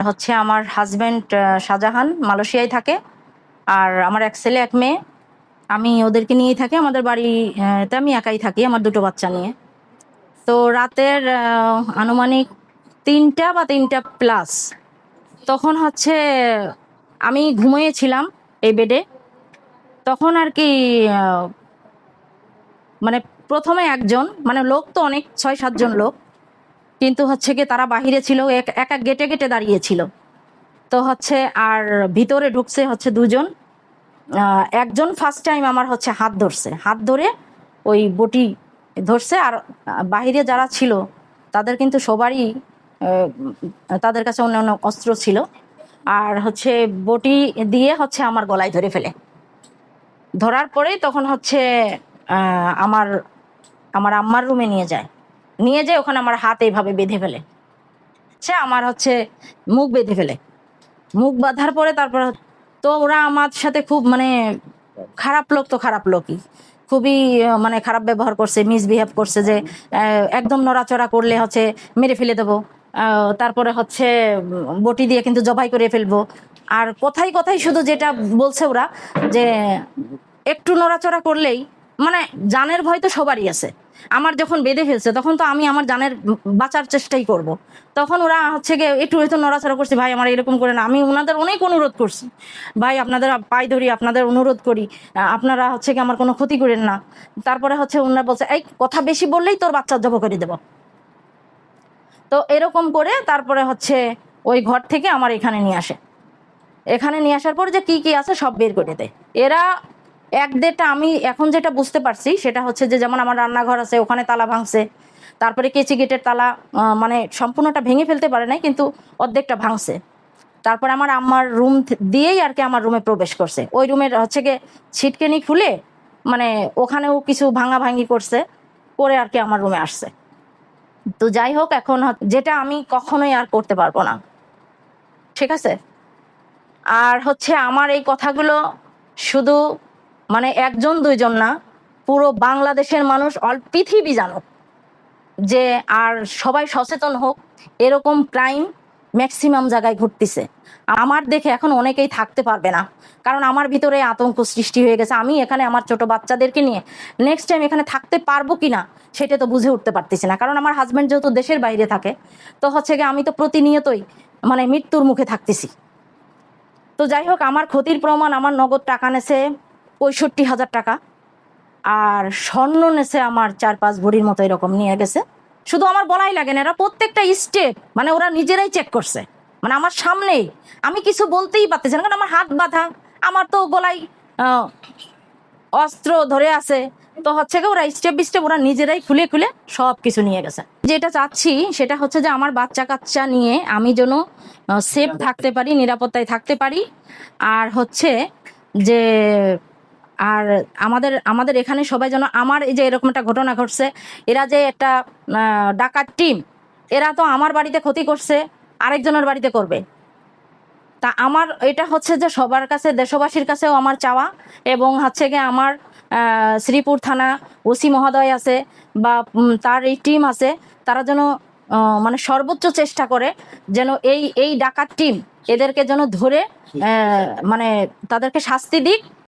হচ্ছে আমার হাজবেন্ড শাহজাহান মালয়েশিয়ায় থাকে, আর আমার এক ছেলে এক মেয়ে। আমি ওদেরকে নিয়েই থাকি। আমাদের বাড়িতে আমি একাই থাকি আমার দুটো বাচ্চা নিয়ে। তো রাতের আনুমানিক 3টা বা 3টা প্লাস তখন হচ্ছে আমি ঘুমিয়েছিলাম এই বেডে। তখন আর কি মানে প্রথমে একজন মানে লোক তো অনেক 6-7 জন লোক, কিন্তু হচ্ছে কি তারা বাহিরে ছিল, এক এক গেটে গেটে দাঁড়িয়েছিল। তো হচ্ছে আর ভিতরে ঢুকছে হচ্ছে দুজন। একজন ফার্স্ট টাইম আমার হচ্ছে হাত ধরছে, হাত ধরে ওই বটি ধরছে। আর বাহিরে যারা ছিল তাদের কিন্তু সবারই তাদের কাছে অন্যান্য অস্ত্র ছিল। আর হচ্ছে বটি দিয়ে হচ্ছে আমার গলায় ধরে ফেলে। ধরার পরে তখন হচ্ছে আমার আমার আম্মার রুমে নিয়ে যায়, ওখানে আমার হাত এইভাবে বেঁধে ফেলে। আচ্ছা, আমার হচ্ছে মুখ বেঁধে ফেলে। মুখ বাঁধার পরে তারপর তো ওরা আমার সাথে খুব মানে খারাপ লোক, তো খারাপ লোকই, খুবই মানে খারাপ ব্যবহার করছে, মিসবিহেভ করছে, যে একদম নড়াচড়া করলে হচ্ছে মেরে ফেলে দেবো, তারপরে হচ্ছে বটি দিয়ে কিন্তু জবাই করে ফেলবো। আর কথাই কথাই শুধু যেটা বলছে ওরা, যে একটু নড়াচড়া করলেই মানে জানের ভয় তো সবারই আছে। আমার যখন বেঁধে ফেলছে তখন তো আমি আমার জানের বাঁচার চেষ্টাই করব। তখন ওরা হচ্ছে গিয়ে একটু হয়তো নড়াচড়া করছে, ভাই আমার এরকম করে না। আমি ওনাদের অনেক অনুরোধ করছি, ভাই আপনাদের পায়ে ধরি, আপনাদের অনুরোধ করি, আপনারা হচ্ছে কি আমার কোনো ক্ষতি করেন না। তারপরে হচ্ছে ওনারা বলছে, এই কথা বেশি বললেই তোর বাচ্চা জব করে দেব। তো এরকম করে তারপরে হচ্ছে ওই ঘর থেকে আমার এখানে নিয়ে আসে। এখানে নিয়ে আসার পর যে কি কি আছে সব বের করে দেয় এরা। এক দেড়টা আমি এখন যেটা বুঝতে পারছি সেটা হচ্ছে যে, যেমন আমার রান্নাঘর আছে ওখানে তালা ভাঙছে, তারপরে কেচি গেটের তালা মানে সম্পূর্ণটা ভেঙে ফেলতে পারে নাই, কিন্তু অর্ধেকটা ভাঙছে। তারপরে আমার আম্মার রুম দিয়েই আর কি আমার রুমে প্রবেশ করছে। ওই রুমের হচ্ছে গিয়ে ছিটকেনি খুলে মানে ওখানেও কিছু ভাঙা ভাঙি করছে, করে আর কি আমার রুমে আসছে। তো যাই হোক, এখন যেটা আমি কখনোই আর করতে পারবো না, ঠিক আছে। আর হচ্ছে আমার এই কথাগুলো শুধু মানে একজন দুইজন না, পুরো বাংলাদেশের মানুষ, অল পৃথিবী জানুক, যে আর সবাই সচেতন হোক। এরকম ক্রাইম ম্যাক্সিমাম জায়গায় ঘটতেছে। আমার দেখে এখন অনেকেই থাকতে পারবে না, কারণ আমার ভিতরে আতঙ্ক সৃষ্টি হয়ে গেছে। আমি এখানে আমার ছোট বাচ্চাদেরকে নিয়ে নেক্সট টাইম এখানে থাকতে পারবো কিনা সেটা তো বুঝে উঠতে পারতেছি না। কারণ আমার হাজব্যান্ড যেহেতু দেশের বাইরে থাকে, তো হচ্ছে গিয়ে আমি তো প্রতিনিয়তই মানে মৃত্যুর মুখে থাকতেছি। তো যাই হোক, আমার ক্ষতির প্রমাণ, আমার নগদ টাকা নেছে 65,000 টাকা, আর স্বর্ণ নেছে আমার 4-5 ভরির মতো এরকম নিয়ে গেছে। শুধু আমার বলাই লাগে না, এরা প্রত্যেকটা স্টেপ মানে ওরা নিজেরাই চেক করছে, মানে আমার সামনেই। আমি কিছু বলতেই পারতেছি না, কারণ আমার হাত বাঁধা, আমার তো গলায় অস্ত্র ধরে আছে। তো হচ্ছে গিয়ে ওরা স্টেপ বাই স্টেপ ওরা নিজেরাই খুলে খুলে সব কিছু নিয়ে গেছে। যেটা চাচ্ছি সেটা হচ্ছে যে আমার বাচ্চা কাচ্চা নিয়ে আমি যেন সেফ থাকতে পারি, নিরাপত্তায় থাকতে পারি। আর হচ্ছে যে আর আমাদের আমাদের এখানে সবাই যেন, আমার এই যে এরকম একটা ঘটনা ঘটছে, এরা যে একটা ডাকাত টিম, এরা তো আমার বাড়িতে ক্ষতি করছে, আরেকজনের বাড়িতে করবে। তা আমার এটা হচ্ছে যে সবার কাছে, দেশবাসীর কাছেও আমার চাওয়া, এবং হচ্ছে গিয়ে আমার শ্রীপুর থানা ওসি মহোদয় আছে বা তার এই টিম আছে, তারা যেন মানে সর্বোচ্চ চেষ্টা করে যেন এই ডাকাত টিম এদেরকে যেন ধরে মানে তাদেরকে শাস্তি দিক।